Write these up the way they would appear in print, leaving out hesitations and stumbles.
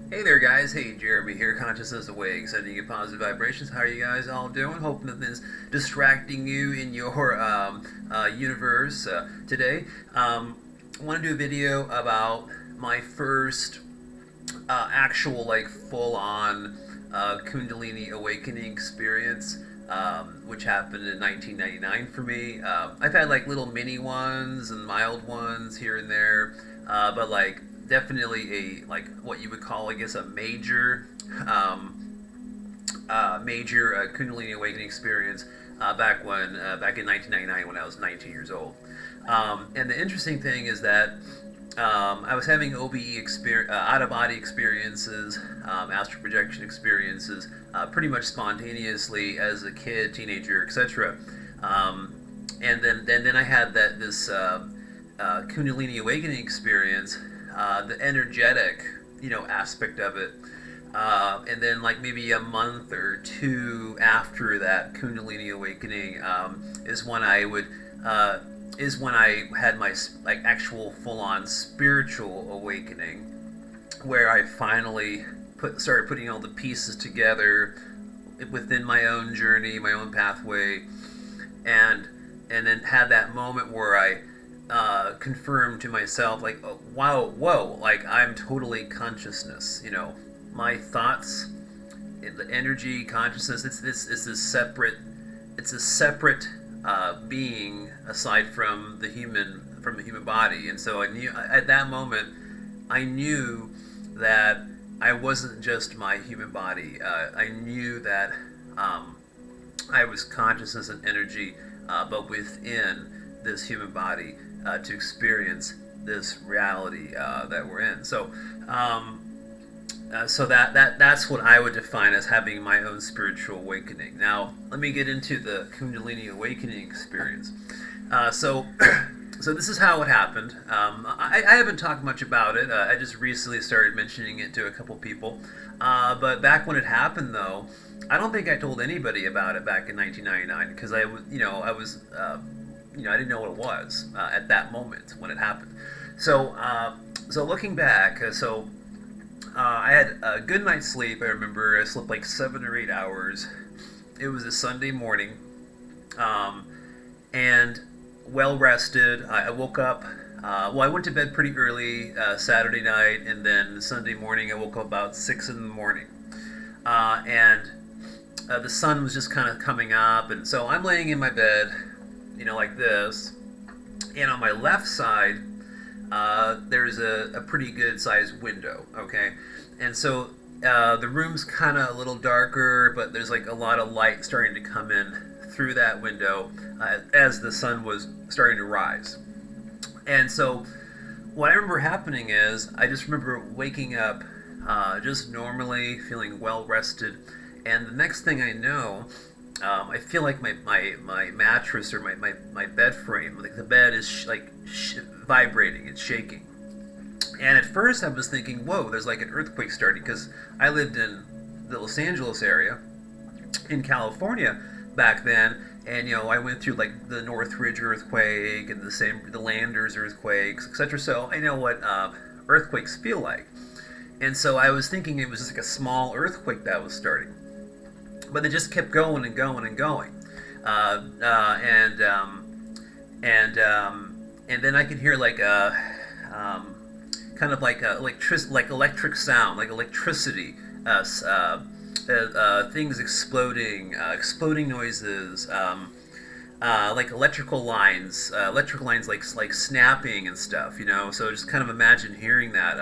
Hey there, guys. Hey, Jeremy here, Consciousness Awake, sending you positive vibrations. How are you guys all doing? Hoping that this is distracting you in your universe today. I want to do a video about my first actual, like, full-on Kundalini awakening experience, which happened in 1999 for me. I've had like little mini ones and mild ones here and there, but like definitely a like what you would call, I guess, a major Kundalini awakening experience back in 1999 when I was 19 years old. And the interesting thing is that I was having OBE out of body experiences, astral projection experiences, pretty much spontaneously as a kid, teenager, etc. And then I had this Kundalini awakening experience, the energetic, aspect of it. And then, like, maybe a month or two after that Kundalini awakening, is when I had my like actual full-on spiritual awakening, where I finally started putting all the pieces together within my own journey, my own pathway, and then had that moment where I confirmed to myself, like, oh, wow, whoa, like, I'm totally consciousness. My thoughts, the energy, consciousness. It's a separate being aside from the human body. And so I knew at that moment, I knew that I wasn't just my human body. I knew that I was consciousness and energy, but within this human body, to experience this reality that we're in. So that's what I would define as having my own spiritual awakening. Now, let me get into the Kundalini awakening experience. So this is how it happened. I haven't talked much about it. I just recently started mentioning it to a couple people. But back when it happened, though, I don't think I told anybody about it back in 1999 because I didn't know what it was at that moment when it happened. So looking back, I had a good night's sleep. I remember I slept like 7 or 8 hours. It was a Sunday morning, and well rested. I woke up. I went to bed pretty early Saturday night, and then Sunday morning I woke up about 6 in the morning, and the sun was just kind of coming up, and so I'm laying in my bed, like this, and on my left side, there's a pretty good sized window, okay? And so the room's kind of a little darker, but there's like a lot of light starting to come in through that window as the sun was starting to rise. And so what I remember happening is I just remember waking up just normally, feeling well rested, and the next thing I know, I feel like my mattress or my bed frame, like the bed is vibrating, it's shaking. And at first I was thinking, whoa, there's like an earthquake starting, because I lived in the Los Angeles area in California back then, and I went through like the Northridge earthquake and the Landers earthquakes, etc. So I know what earthquakes feel like. And so I was thinking it was just like a small earthquake that was starting, but it just kept going and going and going, and then I could hear like a kind of like electric sound, like electricity, things exploding, exploding noises, like electrical lines like snapping and stuff. So just kind of imagine hearing that,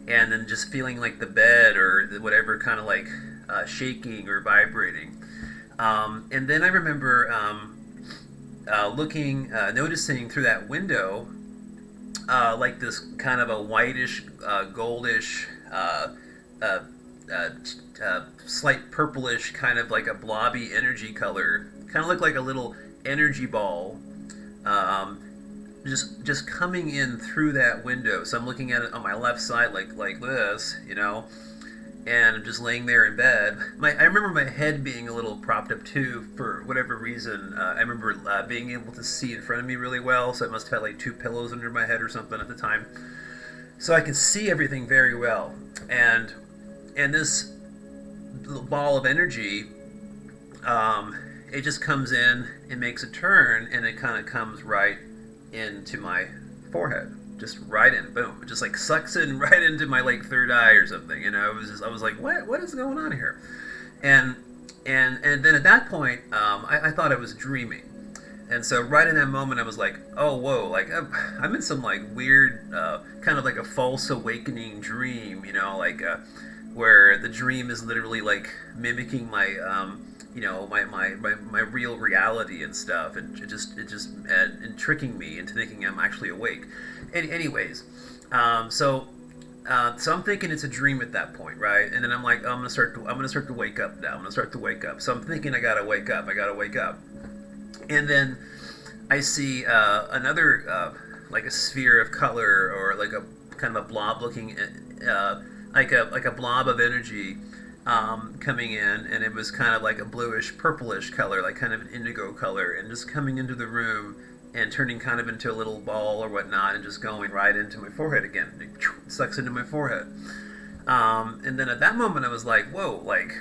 and then just feeling like the bed or whatever kind of like shaking or vibrating. And then I remember noticing through that window, like this kind of a whitish, goldish, slight purplish, kind of like a blobby energy color, kind of looked like a little energy ball, just coming in through that window. So I'm looking at it on my left side, like this, and I'm just laying there in bed. I remember my head being a little propped up too, for whatever reason. I remember being able to see in front of me really well, so I must have had like 2 pillows under my head or something at the time. So I could see everything very well. And and this ball of energy, it just comes in, it makes a turn, and it kind of comes right into my forehead, just right in, boom, it just like sucks in right into my like third eye or something. I was like, what is going on here? And and then at that point, I thought I was dreaming. And so right in that moment, I was like, oh, whoa, like I'm in some like weird, kind of like a false awakening dream, like where the dream is literally like mimicking my, my real reality and stuff, and and tricking me into thinking I'm actually awake. Anyways, so I'm thinking it's a dream at that point, right? And then I'm like, oh, I'm gonna start to wake up now. I'm gonna start to wake up. So I'm thinking I gotta wake up. And then I see another like a sphere of color, or like a kind of a blob looking, like a blob of energy coming in, and it was kind of like a bluish purplish color, like kind of an indigo color, and just coming into the room and turning kind of into a little ball or whatnot, and just going right into my forehead again. It sucks into my forehead. And then at that moment I was like, whoa, like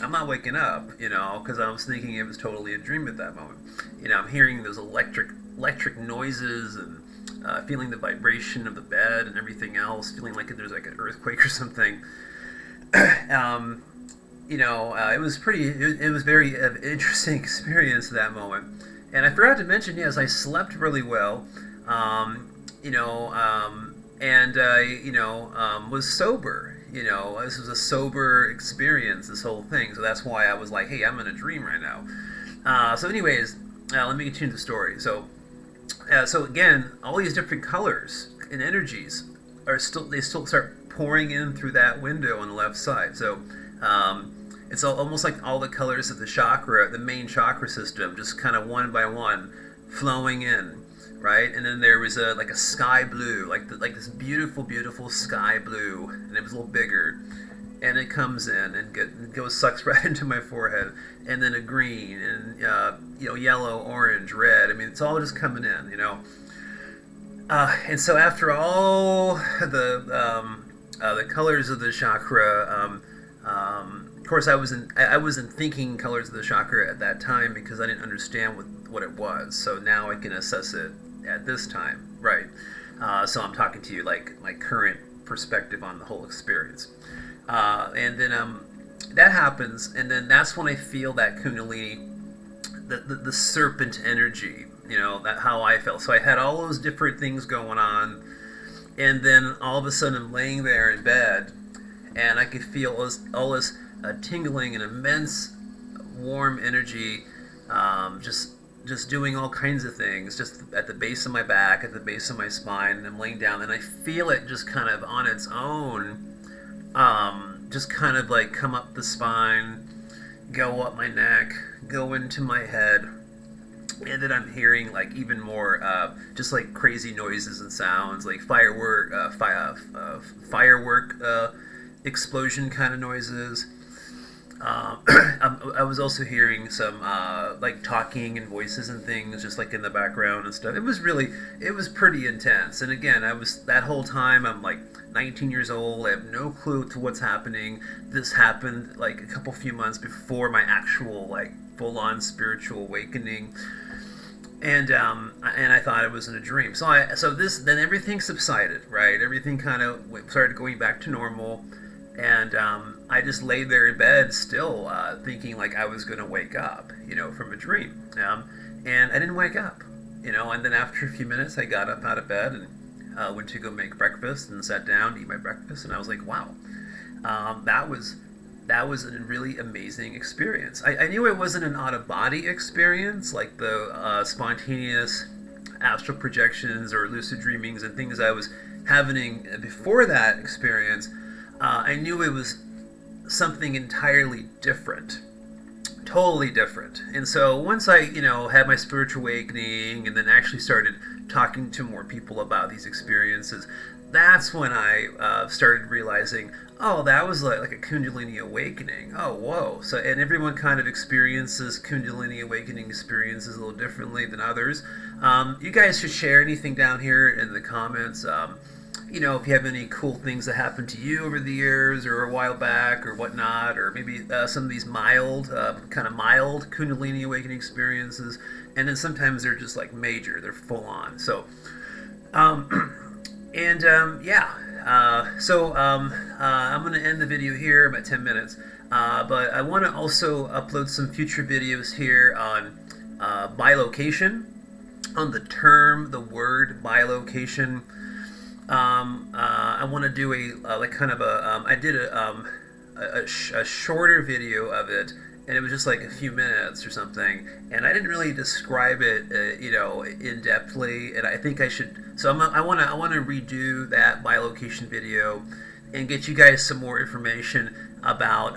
I'm not waking up, because I was thinking it was totally a dream at that moment. I'm hearing those electric noises, and feeling the vibration of the bed and everything else, feeling like there's like an earthquake or something. It was it was very interesting experience at that moment. And I forgot to mention, yes, I slept really well, and I, was sober. This was a sober experience, this whole thing. So that's why I was like, hey, I'm in a dream right now. So anyways, let me continue the story. So again, all these different colors and energies they still start pouring in through that window on the left side. So it's almost like all the colors of the main chakra system, just kind of one by one flowing in, right? And then there was like a sky blue, like this beautiful sky blue, and it was a little bigger, and it comes in and sucks right into my forehead, and then a green, and yellow, orange, red. I mean, it's all just coming in, and so after all the colors of the chakra, of course, I wasn't thinking colors of the chakra at that time, because I didn't understand what it was. So now I can assess it at this time, right? So I'm talking to you like my current perspective on the whole experience. And then that happens, and then that's when I feel that Kundalini, the serpent energy, that how I felt. So I had all those different things going on, and then all of a sudden I'm laying there in bed, and I could feel all this tingling and immense warm energy, just doing all kinds of things, just at the base of my back, at the base of my spine, and I'm laying down, and I feel it just kind of on its own, just kind of like come up the spine, go up my neck, go into my head, and then I'm hearing like even more, just like crazy noises and sounds, like firework explosion kind of noises. I was also hearing some like talking and voices and things just like in the background and stuff. It was pretty intense. And again, that whole time I'm like 19 years old. I have no clue to what's happening. This happened like a few months before my actual like full-on spiritual awakening. And I thought it was in a dream. Then everything subsided, right? Everything kind of started going back to normal. And I just lay there in bed still, thinking like I was going to wake up, from a dream. And I didn't wake up, and then after a few minutes I got up out of bed and went to go make breakfast and sat down to eat my breakfast. And I was like, wow, that was a really amazing experience. I knew it wasn't an out-of-body experience, like the spontaneous astral projections or lucid dreamings and things I was having before that experience. I knew it was something entirely different, totally different. And so once I, had my spiritual awakening and then actually started talking to more people about these experiences, that's when I started realizing, oh, that was like a Kundalini awakening. Oh, whoa. So, and everyone kind of experiences Kundalini awakening experiences a little differently than others. You guys should share anything down here in the comments. if you have any cool things that happened to you over the years or a while back or whatnot, or maybe some of these mild, kind of mild Kundalini awakening experiences, and then sometimes they're just like major, they're full on. So, yeah. I'm going to end the video here. I'm at 10 minutes. But I want to also upload some future videos here on bilocation, on the word bilocation. I want to do I did a shorter video of it, and it was just like a few minutes or something, and I didn't really describe it, in depthly, and I think I should. So I want to redo that bilocation video and get you guys some more information about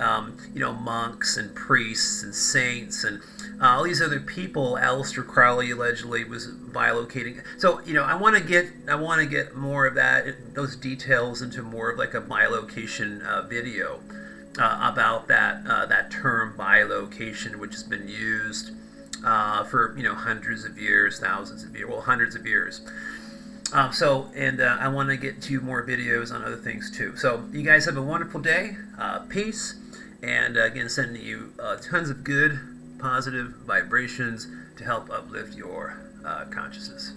monks and priests and saints and all these other people. Aleister Crowley allegedly was bilocating. So I want to get more of those details into more of like a bilocation video about that term bilocation, which has been used for hundreds of years, thousands of years, well, hundreds of years. I want to get to more videos on other things too. So you guys have a wonderful day. Peace. And again, sending you tons of good, positive vibrations to help uplift your consciousness.